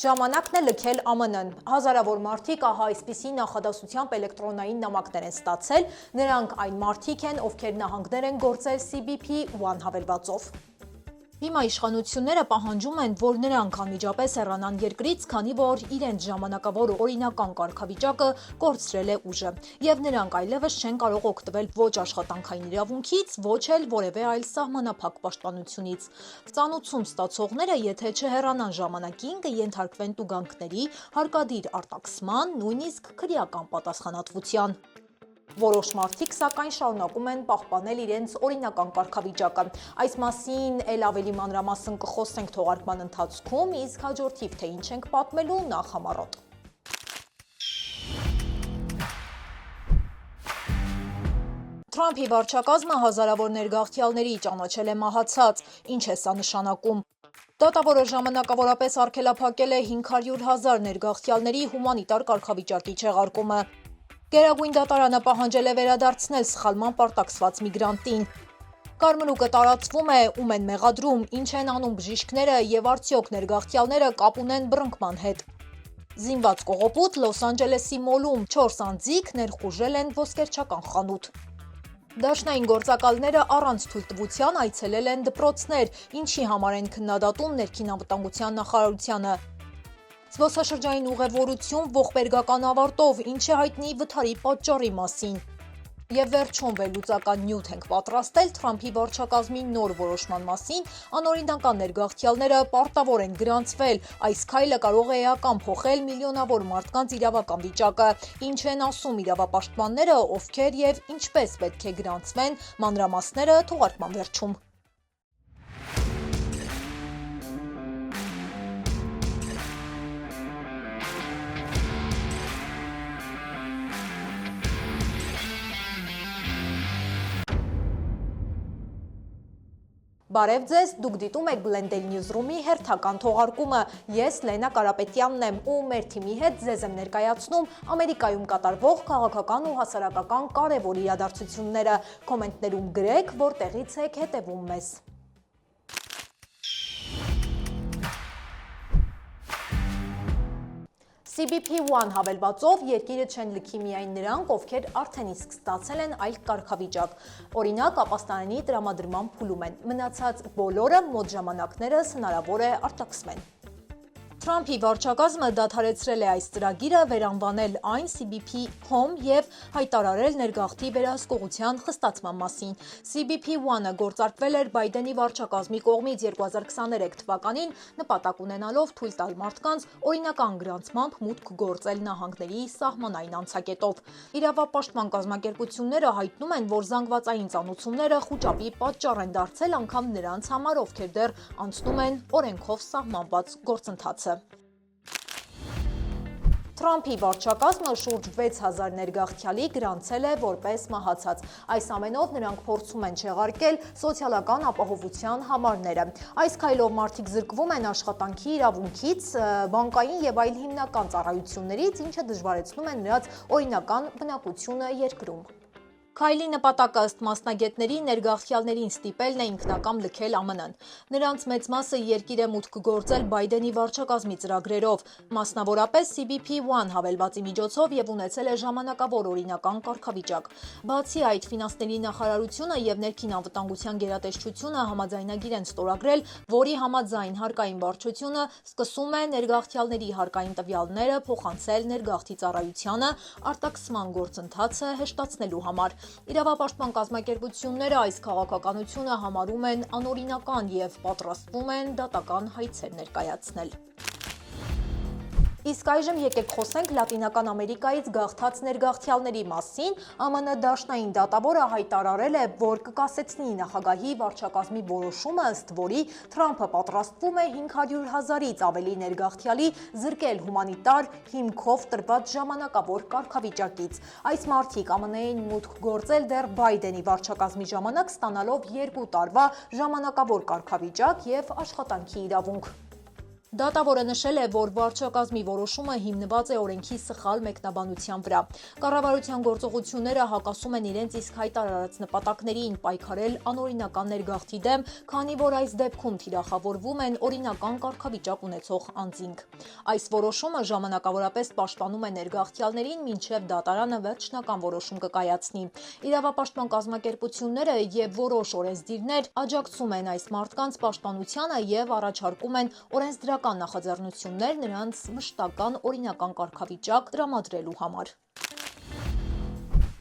Ժամանակն է լքել ԱՄՆ-ն։ Հազարավոր մարդիկ ահա այսպիսի նախադասությամբ էլեկտրոնային նամակներ են ստացել, նրանք այն մարդիկ են, ովքեր նահանգներ են գործել CBP-1 հավելվածով։ Հիմա իշխանությունները պահանջում են, որ նրանք անմիջապես հեռանան երկրից, քանի որ իրենց ժամանակավոր օրինական կարգավիճակը կորցրել է ուժը, եւ նրանք այլևս չեն կարող օգտվել ոչ աշխատանքային իրավունքից, ոչ էլ որևէ այլ սահմանափակ պաշտպանությունից։ Ծանուցում ստացողները, եթե չհեռանան ժամանակին, կենթարկվեն տուգանքների, հարկադիր արտաքսման, նույնիսկ քրեական պատասխանատվության։ Որոշ մարդիկ, սակայն, շարունակում են պահպանել իրենց օրինական կարգավիճակը։ Այս մասին էլ ավելի մանրամասն կխոսենք թողարկման ընթացքում, իսկ հաջորդիվ թե ինչ ենք պատմելու նախ համառոտ։ Թրամփի վարչակազմը հազարավոր ներգաղթյալների ճանաչել է մահացած։ Ինչ է սա նշանակում։ Դատավորը ժամանակավորապես արգելափակել է 500,000 ներգաղթյալների հումանիտար կարգավիճակի չեղարկումը։ Գերագույն դատարանը պահանջել է վերադարձնել սխալման պարտաքսված միգրանտին։ Կարմրուկը տարածվում է, ում են մեղադրում, ինչ են անում բժիշկները եւ արդյոք ներգաղթյալները կապ ունեն բռնկման հետ։ Զինված կողոպուտ Լոս Անջելեսի մոլում 4 անձիկ ներխուժել են ոսկերչական խանութ։ Դաշնային գործակալները առանց թույլտվության այցելել են դպրոցներ, ինչի համար են քննադատում ներքին անվտանգության նախարարությանը։ Զբոսաշրջային ուղևորություն ողբերգական ավարտով, ինչ է հայտնի վթարի պատճառի մասին։ Եվ վերջում վերլուծական նյութ ենք պատրաստել Թրամփի վարչակազմի նոր որոշման մասին, անօրինական ներգաղթյալները պարտավոր են գրանցվել, այս քայլը կարող է էական փոխել միլիոնավոր մարդկանց իրավական վիճակը, ինչ են ասում իրավապաշտպանները, ովքեր եւ ինչպես պետք է գրանցվեն, մանրամասները թողարկման վերջում։ Բարև ձեզ, դուք դիտում եք Blendel Newsroom-ի հերթական թողարկումը։ Ես Լենա Կարապետյանն եմ ու մեր թիմի հետ ձեզ եմ ներկայացնում Ամերիկայում կատարվող քաղաքական ու հասարակական կարևոր իրադարձությունները։ Կոմենտներում գրեք, որտեղից եք հետևում մեզ։ CBP-1 հավելվածով երկիրը չեն լքի միայն նրանք, ովքեր արդեն իսկ ստացել են այլ կարգավիճակ։ Օրինակ, ապաստանանի տրամադրման փուլում են։ Մնացած բոլորը մոտ ժամանակներս հնարավոր է արտաքսվեն։ Թրամփի վարչակազմը դադարեցրել է այս ծրագիրը, վերանվանել այն CBP-Home եւ հայտարարել ներգաղթի վերահսկողության խստացման մասին։ CBP-1-ը գործարկվել էր Բայդենի վարչակազմի կողմից 2023 թվականին, նպատակ ունենալով թույլ տալ մարդկանց օրինական գրանցմամբ մուտք գործել նահանգների սահմանային անցակետով։ Իրավապաշտպան կազմակերպությունները հայտնում են, որ զանգվածային ծանուցումները խուճապի պատճառ են դարձել անգամ նրանց համար, ովքեր դեռ անցնում են օրենքով սահմանված գործընթացը։ Թրամփի վարչակազմը շուրջ 6000 ներգաղթյալի գրանցել է որպես մահացած։ Այս ամենով նրանք փորձում են չեղարկել սոցիալական ապահովության համարները։ Այս քայլով մարդիկ զրկվում են աշխատանքի իրավունքից, բանկային եւ այլ հիմնական ծառայություններից, ինչը դժվարեցնում է նրանց օրինական բնակությունը երկրում։ Քայլի նպատակը ըստ մասնագետների ներգաղթյալներին ստիպելն է ինքնակամ լքել ԱՄՆ-ն։ Նրանց մեծ մասը երկիր է մուտք գործել Բայդենի վարչակազմի ծրագրերով, մասնավորապես CBP-1 հավելվածի միջոցով եւ ունեցել է ժամանակավոր օրինական կարգավիճակ։ Բացի այդ, ֆինանսների նախարարությունը եւ ներքին անվտանգության գերատեսչությունը համաձայնագիր են ստորագրել, որի համաձայն հարկային վարչությունը սկսում է ներգաղթյալների հարկային տվյալները փոխանցել ներգաղթի ծառայությանը արտաքսման գործընթացը հեշտացնելու համար։ Իրավապաշտպան կազմակերպությունները այս քաղաքականությունը համարում են անօրինական եւ պատրաստվում են դատական հայցեր ներկայացնել։ Իսկ այժմ եկեք խոսենք Լատինական Ամերիկայից գաղթած ներգաղթյալների մասին։ ԱՄՆ դաշնային դատավորը հայտարարել է, որ կկասեցնի նախագահի վարչակազմի որոշումը, ըստ որի Թրամփը պատրաստվում է 500,000-ից ավելի ներգաղթյալի զրկել հումանիտար հիմքով տրված ժամանակավոր կարգավիճակից։ Այս մարդիկ ԱՄՆ-ին մուտք գործել դեռ Բայդենի վարչակազմի ժամանակ, ստանալով 2 տարվա ժամանակավոր կարգավիճակ եւ աշխատանքի իրավունք։ Դատավորը նշել է, որ վարչակազմի որոշումը հիմնված է օրենքի սխալ մեկնաբանության վրա։ Կառավարության գործողությունները հակասում են իրենց իսկ հայտարարած նպատակներին պայքարել անօրինական ներգաղթի դեմ, քանի որ այս դեպքում թիրախավորվում են օրինական կարգավիճակ ունեցող անձինք։ Այս որոշումը ժամանակավորապես պաշտպանում է ներգաղթյալներին, մինչև դատարանը վերջնական որոշում կկայացնի։ Իրավապաշտպան կազմակերպությունները եւ որոշ օրենսդիրներ աջակցում են այս մարդկանց պաշտպանությանը եւ առաջարկում են օրենսդրական նախաձեռնություններ նրանց մշտական օրինական կարգավիճակ տրամադրելու համար։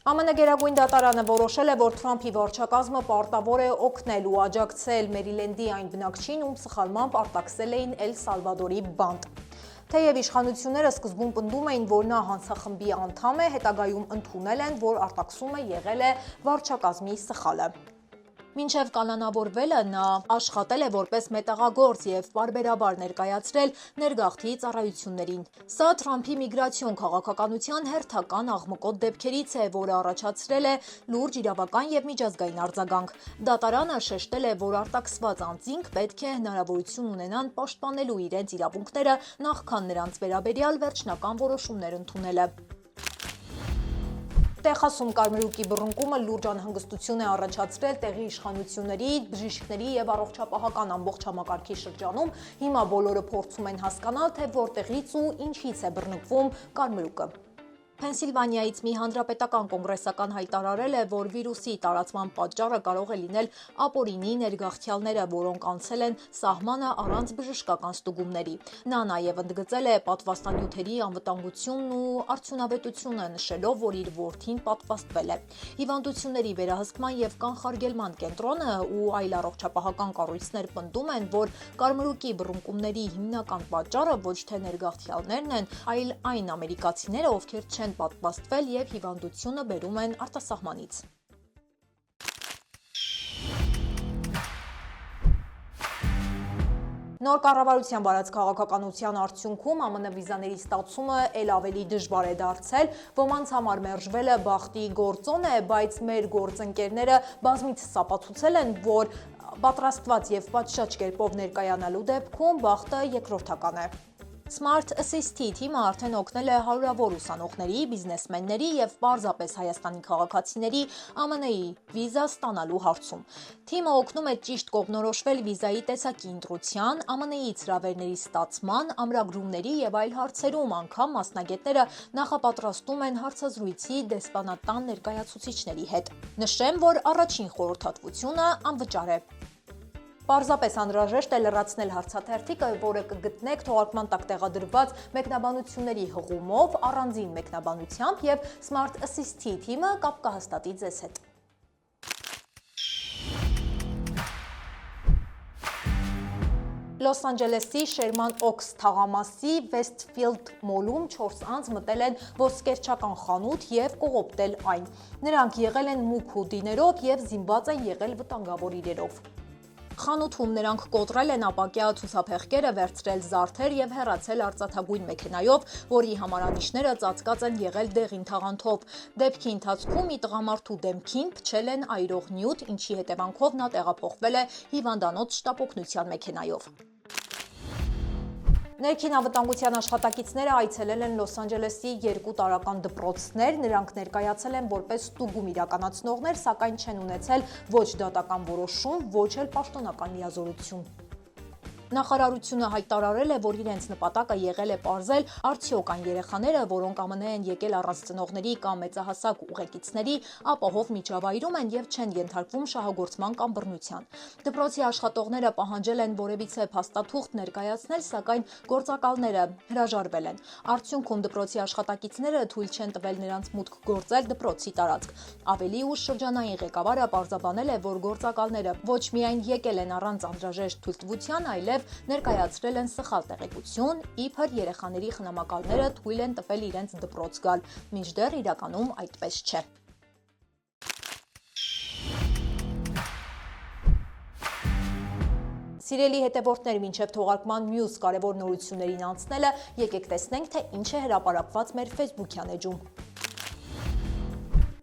ԱՄՆ Գերագույն դատարանը որոշել է, որ Թրամփի վարչակազմը պարտավոր է օգնել ու աջակցել Մերիլենդի այն բնակչին, ում սխալմամբ արտաքսել էին Էլ Սալվադորի բանտ։ Թեև իշխանությունները սկզբում պնդում էին, որ նա հանցախմբի անդամ է, հետագայում ընդունել են, որ արտաքսումը եղել է վարչակազմի սխալը։ Մինչև կանոնավորվելը նա աշխատել է որպես մետաղագործ եւ պարբերաբար ներկայացրել ներգաղթի ծառայություններին։ Սա Թրամփի միգրացիոն քաղաքականության հերթական աղմկոտ դեպքերից է, որը առաջացրել է լուրջ իրավական եւ միջազգային արձագանք։ Դատարանը շեշտել է, որ արտաքսված անձինք պետք է հնարավորություն ունենան պաշտպանելու իրենց իրավունքները նախքան նրանց վերաբերյալ վերջնական որոշումներ ընդունելը։ Տեխասում կարմրուկի բռնկումը լուրջ անհանգստություն է առաջացրել տեղի իշխանությունների, բժիշկների եւ առողջապահական ամբողջ համակարգի շրջանում։ Հիմա բոլորը փորձում են հասկանալ, թե որտեղից ու ինչից է բռնկվում կարմրուկը։ Փենսիլվանիայից մի հանրապետական կոնգրեսական հայտարարել է, որ վիրուսի տարածման պատճառը կարող է լինել ապօրինի ներգաղթյալները, որոնք անցել են սահմանը առանց բժշկական ստուգումների։ Նա նաև ընդգծել է պատվաստանյութերի անվտանգությունն ու արդյունավետությունը, նշելով, որ իր որդին պատվաստվել է։ Հիվանդությունների վերահսկման եւ կանխարգելման կենտրոնը ու այլ առողջապահական կառույցներ պնդում են, որ կարմրուկի բռնկումների հիմնական պատճառը ոչ թե ներգաղթյալներն են, այլ այն ամերիկացիները, ովքեր չեն պատվաստվել եւ հիվանդությունը բերում են արտասահմանից։ Նոր կառավարության վարած քաղաքականության արդյունքում ԱՄՆ վիզաների ստացումը ել ավելի դժվար է դարձել, ոմանց համար մերժվելը բախտի գործոն է, բայց մեր գործընկերները բազմիցս ապացուցել են, որ պատրաստված եւ պատշաճ կերպով ներկայանալու դեպքում բախտը երկրորդական է։ Smart Assist-ի թիմը արդեն օգնել է հարյուրավոր ուսանողների, բիզնեսմենների եւ պարզապես Հայաստանի քաղաքացիների ԱՄՆ-ի վիզա ստանալու հարցում։ Թիմը օգնում է ճիշտ կողմնորոշվել վիզայի տեսակի ընտրության, ԱՄՆ-ի ծրավերների ստացման, ամրագրումների եւ այլ հարցերում, անգամ մասնագետները նախապատրաստում են հարցազրույցի դեսպանատան ներկայացուցիչների հետ։ Նշեմ, որ առաջին խորհրդատվությունը անվճար է։ Պարզապես անհրաժեշտ է լրացնել հարցաթերթիկը, որը կգտնեք թողարկման տակ տեղադրված մեկնաբանությունների հղումով, առանձին մեկնաբանությամբ եւ Smart Assist-ի թիմը կապ կհաստատի ձեզ հետ։ Լոս Անջելեսի Շերման Օքս թաղամասի Վեսթֆիլդ մոլում 4 անձ մտել են ոսկերչական խանութ եւ կողոպտել այն։ Նրանք եղել են մուգ հուդիներով եւ զինված են եղել վտանգավոր իրերով։ Խանութում նրանք կոտրել են ապակյա ցուցափեղկերը, վերցրել զարդեր եւ հեռացել արծաթագույն մեքենայով, որի համարանիշները ծածկած են եղել դեղին թաղանթով։ Դեպքի ընթացքում մի տղամարդու դեմքին փչել են այրող նյութ, ինչի հետևանքով նա տեղափոխվել է հիվանդանոց շտապօգնության մեքենայով։ Ներքին անվտանգության աշխատակիցները այցելել են Լոս Անջելեսի 2 տարրական դպրոցներ, նրանք ներկայացել են որպես ստուգում իրականացնողներ, սակայն չեն ունեցել ոչ դատական որոշում, ոչ էլ պաշտոնական լիազորություն։ Նախարարությունը հայտարարել է, որ իրենց նպատակը եղել է պարզել արդյոք այն երեխաները, որոնք ԱՄՆ են եկել առանց ծնողների կամ մեծահասակ ուղեկիցների, ապահով միջավայրում են եւ չեն ենթարկվում շահագործման կամ բռնության։ Դպրոցի աշխատողները պահանջել են որևիցե փաստաթուղթ ներկայացնել, սակայն գործակալները հրաժարվել են։ Արդյունքում դպրոցի աշխատակիցները թույլ չեն տվել նրանց մուտք գործել դպրոցի տարածք։ Ավելի ուշ շրջանային ղեկավարը պարզաբանել է, որ գործակալները ոչ միայն եկել են առանց անհրաժեշտ թույլտվության, այլև ներկայացրել են սխալ տեղեկություն, իբր երեխաների խնամակալները թույլ են տվել իրենց դպրոց գալ, մինչդեռ իրականում այդպես չէ։ Սիրելի հետևորդներ, մինչև թողարկման մյուս կարևոր նորություններին անցնելը, եկեք տեսնենք, թե ինչ է հրապարակված մեր Facebook-յան էջում։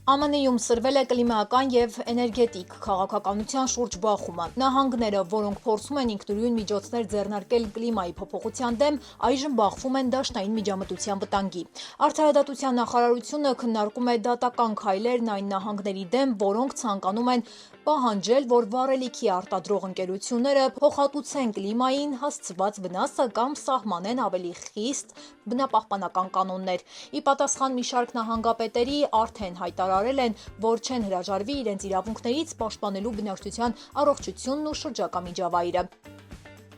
ԱՄՆ-ում սրվել է կլիմայական եւ էներգետիկ քաղաքականության շուրջ բախումը։ Նահանգները, որոնք փորձում են ինքնուրույն միջոցներ ձեռնարկել կլիմայի փոփոխության դեմ, այժմ բախվում են դաշնային միջամտության վտանգի։ Արդարադատության նախարարությունը քննարկում է դատական քայլերն այն նահանգների դեմ, որոնք ցանկանում են պահանջել, որ վառելիքի արտադրող ընկերությունները փոխհատուցեն կլիմային հասցված վնասը կամ սահմանեն ավելի խիստ բնապահպանական կանոններ։ Ի պատասխան մի շարք նահանգապետերի արդեն հայտարարել են, որ չեն հրաժարվի իրենց իրավունքներից պաշտպանելու բնակչության առողջությունն ու շրջակա միջավայրը։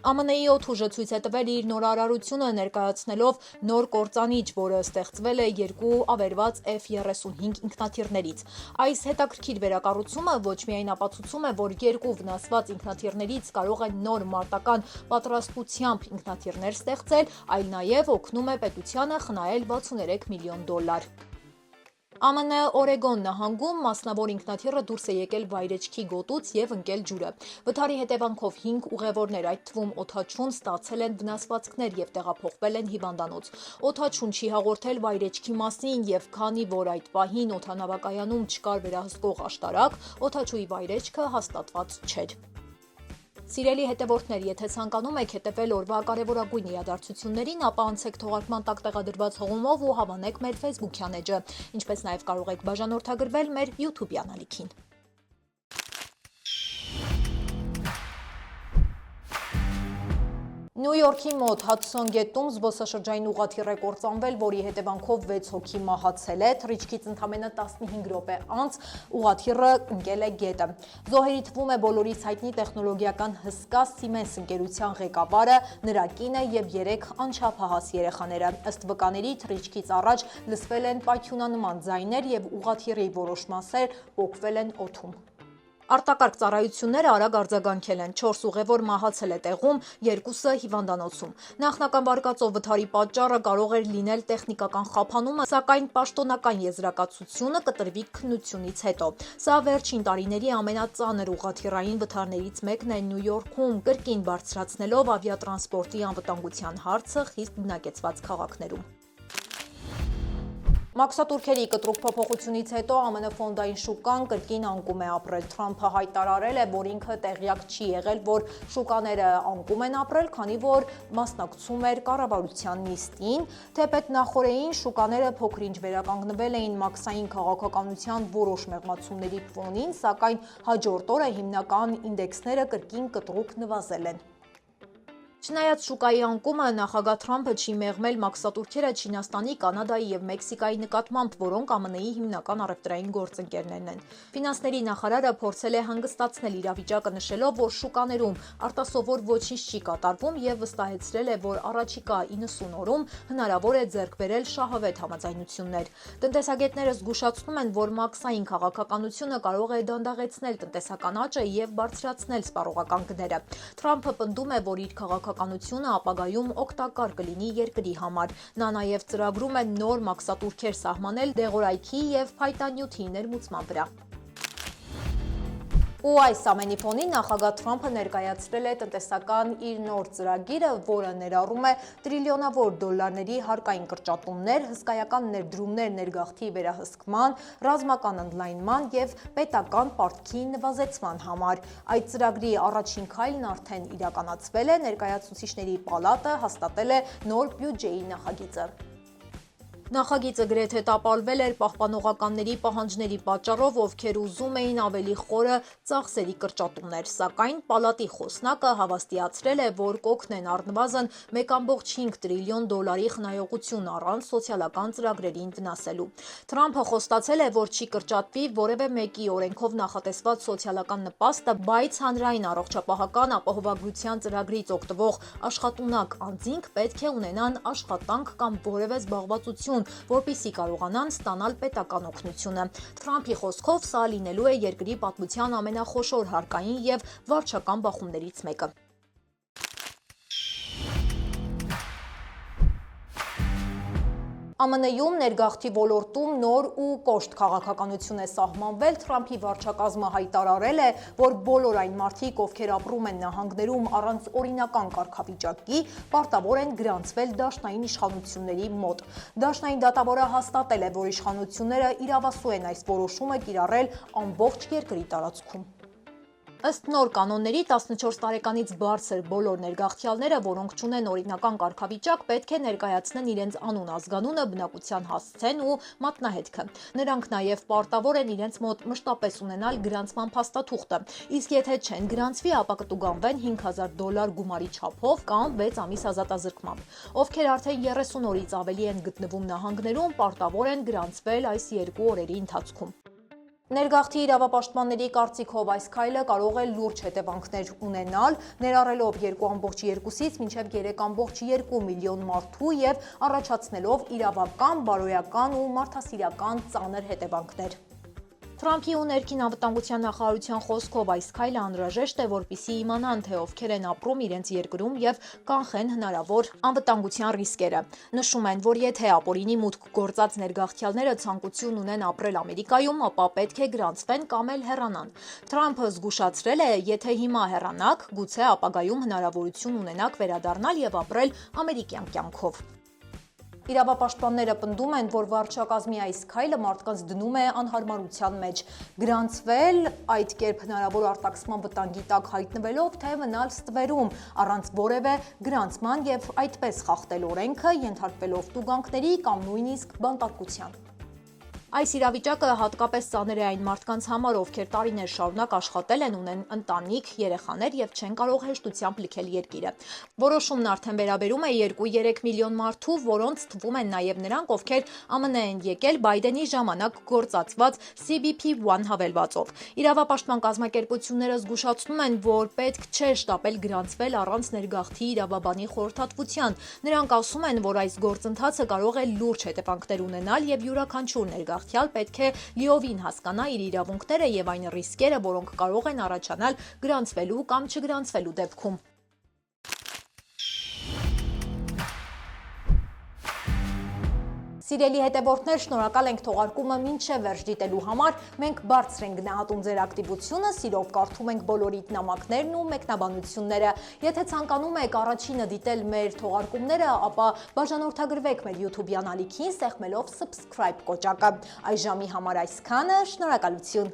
ԱՄՆ-ի օդուժը ցույց է տվել իր նորարարությունը ներկայացնելով նոր կործանիչ, որը ստեղծվել է երկու ավերված F-35 ինքնաթիռներից։ Այս հետաքրքիր վերակառուցումը ոչ միայն ապացուցում է, որ երկու վնասված ինքնաթիռներից կարող են նոր մարտական պատրաստությամբ ինքնաթիռներ ստեղծել, այլ նաև օգնում է պետությանը խնայել $63 միլիոն։ ԱՄՆ Օրեգոն նահանգում մասնավոր ինքնաթիռը դուրս է եկել վայրեջքի գոտուց եւ ընկել ջուրը։ Վթարի հետևանքով 5 ուղևորներ, այդ թվում օդաչուն, ստացել են վնասվածքներ եւ տեղափոխվել են հիվանդանոց։ Օդաչուն չի հաղորդել վայրեջքի մասին եւ քանի որ այդ պահին օդանավակայանում չկար վերահսկող աշտարակ, օդաչուի վայրեջքը հաստատված չէր։ Սիրելի հետևորդներ, եթե ցանկանում եք հետևել օրվա կարևորագույն իրադարձություններին, ապա անցեք թողարկման տակ տեղադրված հղումով ու հավանեք մեր Facebook-յան էջը, ինչպես նաև կարող եք բաժանորդագրվել մեր YouTube-յան ալիքին։ Նյու Յորքի մոտ Հադսոն գետում զբոսաշրջային ուղղաթիռ է կործանվել, որի հետևանքով 6 հոգի մահացել է, թռիչքից ընդամենը 15 րոպե անց ուղղաթիռը ընկել է գետը։ Զոհերի թվում է բոլորից հայտնի տեխնոլոգիական հսկա Siemens ընկերության ղեկավարը, նրա կինը եւ 3 անչափահաս երեխաները։ Ըստ վկաների, թռիչքից առաջ լսվել են պայթյունանման ձայներ եւ ուղղաթիռի որոշ մասեր պոկվել են օդում։ Արտակարգ ծառայությունները արագ արձագանքել են, 4 ուղևոր մահացել է տեղում, 2-ը հիվանդանոցում։ Նախնական վարկածով վթարի պատճառը կարող էր լինել տեխնիկական խափանումը, սակայն պաշտոնական եզրակացությունը կտրվի քննությունից հետո։ Սա վերջին տարիների ամենածանր ուղղաթիռային վթարներից մեկն է Նյու Յորքում, կրկին բարձրացնելով ավիատրանսպորտի անվտանգության հարցը խիստ բնակեցված քաղաքներում։ Մաքսատուրքերի կտրուկ փոփոխությունից հետո ԱՄՆ ֆոնդային շուկան կրկին անկում է ապրել։ Թրամփը հայտարարել է, որ ինքը տեղյակ չի եղել, որ շուկաները անկում են ապրել, քանի որ մասնակցում էր կառավարության նիստին։ Թեպետ նախօրեին շուկաները փոքր-ինչ վերականգնվել էին մաքսային քաղաքականության որոշ մեղմացումների ֆոնին, սակայն հաջորդ օրը հիմնական ինդեքսները կրկին կտրուկ նվազել են։ Չնայած շուկայի անկումը, նախագահ Թրամփը չի մեղմել մաքսատուրքերը Չինաստանի, Կանադայի եւ Մեքսիկայի նկատմամբ, որոնք ԱՄՆ-ի հիմնական առևտրային գործընկերներն են։ Ֆինանսների նախարարը փորձել է հանգստացնել իրավիճակը, նշելով, որ շուկաներում արտասովոր ոչինչ չի կատարվում եւ վստահեցրել է, որ առաջիկա 90 օրում հնարավոր է ձեռք բերել շահավետ համաձայնություններ։ Տնտեսագետները զգուշացնում են, որ մաքսային քաղաքականությունը կարող է դանդաղեցնել տնտեսական աճը եւ բարձրացնել սպառողական գները։ Թրամփը պնդում է, որ իր քաղաքականությունը ապագայում օգտակար կլինի երկրի համար։ Նա նաև ծրագրում է նոր մաքսատուրքեր սահմանել դեղորայքի եւ փայտանյութի ներմուծման վրա։ Ու այս ամենի ֆոնին նախագահ Թրամփը ներկայացրել է տնտեսական իր նոր ծրագիրը, որը ներառում է տրիլիոնավոր դոլարների հարկային կրճատումներ, հսկայական ներդրումներ ներգաղթի վերահսկման, ռազմական ընդլայնման եւ պետական պարտքի նվազեցման համար։ Այդ ծրագրի առաջին քայլն արդեն իրականացվել է, ներկայացուցիչների պալատը հաստատել է նոր բյուջեի նախագիծը։ Նախագիծը գրեթե տապալվել էր պահպանողականների պահանջների պատճառով, ովքեր ուզում էին ավելի խորը ծախսերի կրճատումներ, սակայն պալատի խոսնակը հավաստիացրել է, որ կօգնեն առնվազն 1.5 տրիլիոն դոլարի խնայողություն առանց սոցիալական ծրագրերին վնասելու։ Թրամփը խոստացել է, որ չի կրճատվի որևէ մեկի օրենքով նախատեսված սոցիալական նպաստը, բայց հանրային առողջապահական ապահովագրության ծրագրից օգտվող աշխատունակ անձինք պետք է ունենան աշխատանք կամ որևէ զբաղվածություն, որպեսզի կարողանան ստանալ պետական օգնությունը։ Թրամփի խոսքով սա լինելու է երկրի պատմության ամենախոշոր հարկային եւ վարչական բախումներից մեկը։ ԱՄՆ-ում ներգաղթի ոլորտում նոր ու կոշտ քաղաքականություն է սահմանվել, Թրամփի վարչակազմը հայտարարել է, որ բոլոր այն մարդիկ, ովքեր ապրում են նահանգներում առանց օրինական կարգավիճակի, պարտավոր են գրանցվել դաշնային իշխանությունների մոտ։ Դաշնային դատավորը հաստատել է, որ իշխանությունները իրավասու են այս որոշումը կիրառել ամբողջ երկրի տարածքում։ Ըստ նոր կանոնների 14 տարեկանից բարձր բոլոր ներգաղթյալները, որոնք չունեն օրինական կարգավիճակ, պետք է ներկայացնեն իրենց անուն, ազգանունը, բնակության հասցեն ու մատնահետքը։ Նրանք նաև պարտավոր են իրենց մոտ մշտապես ունենալ գրանցման փաստաթուղթը, իսկ եթե չեն գրանցվի, ապա կտուգանվեն $5,000 գումարի չափով կամ 6 ամիս ազատազրկմամբ։ Ովքեր արդեն 30 օրից ավելի են գտնվում նահանգներում, պարտավոր են գրանցվել այս 2 օրերի ընթացքում։ Ներգաղթի իրավապաշտպանների կարծիքով այս քայլը կարող է լուրջ հետևանքներ ունենալ, ներառելով 2,2-ից մինչև 3,2 միլիոն մարդու և առաջացնելով իրավական, բարոյական ու մարդասիրական ծանր հետևանքներ։ Թրամփի ու ներքին անվտանգության նախարարության խոսքով այս քայլը անհրաժեշտ է, որպեսզի իմանան, թե ովքեր են ապրում իրենց երկրում և կանխեն հնարավոր անվտանգության ռիսկերը։ Նշում են, որ եթե ապօրինի մուտք գործած ներգաղթյալները ցանկություն ունեն ապրել Ամերիկայում, ապա պետք է գրանցվեն կամ էլ հեռանան։ Թրամփը զգուշացրել է, եթե հիմա հեռանաք, գուցե ապագայում հնարավորություն ունենաք վերադառնալ և ապրել ամերիկյան կյանքով։ Իրավապաշտպանները պնդում են, որ վարչակազմի այս քայլը մարդկանց դնում է անհարմարության մեջ։ Գրանցվել այդ կերպ հնարավոր արտաքսման վտանգի տակ հայտնվելով, թե մնալ ստվերում առանց որևէ գրանցման և այդպես խախտել օրենքը, ենթարկվելով տուգանքների կամ նույնիսկ բանտարկության։ Այս իրավիճակը հատկապես ծանր է այն մարդկանց համար, ովքեր տարիներ շարունակ աշխատել են, ունեն ընտանիք, երեխաներ և չեն կարող հեշտությամբ լքել երկիրը։ Որոշումն արդեն վերաբերում է 2-3 միլիոն մարդու, որոնց թվում են նաև նրանք, ովքեր ԱՄՆ են եկել Բայդենի ժամանակ գործածված CBP-1 հավելվածով։ Իրավապաշտպան կազմակերպությունները զգուշացնում են, որ պետք չէ շտապել գրանցվել առանց ներգաղթի իրավաբանի խորհրդատվության։ Նրանք ասում են, որ այս գործընթացը կարող է լուրջ հետևանքներ ունենալ և յուրաքանչյուր ներգաղթյալ պետք է լիովին հասկանա իր իրավունքները և այն ռիսկերը, որոնք կարող են առաջանալ գրանցվելու կամ չգրանցվելու դեպքում։ Սիրելի հետևորդներ, շնորհակալ ենք թողարկումը մինչև վերջ դիտելու համար։ Մենք բարձր ենք գնահատում ձեր ակտիվությունը, սիրով կարդում ենք բոլորիդ նամակներն ու մեկնաբանությունները։ Եթե ցանկանում եք առաջինը դիտել մեր թողարկումները, ապա բաժանորդագրվեք մեր YouTube ալիքին, սեղմելով subscribe կոճակը։ Այս ժամի համար այսքանը, շնորհակալություն։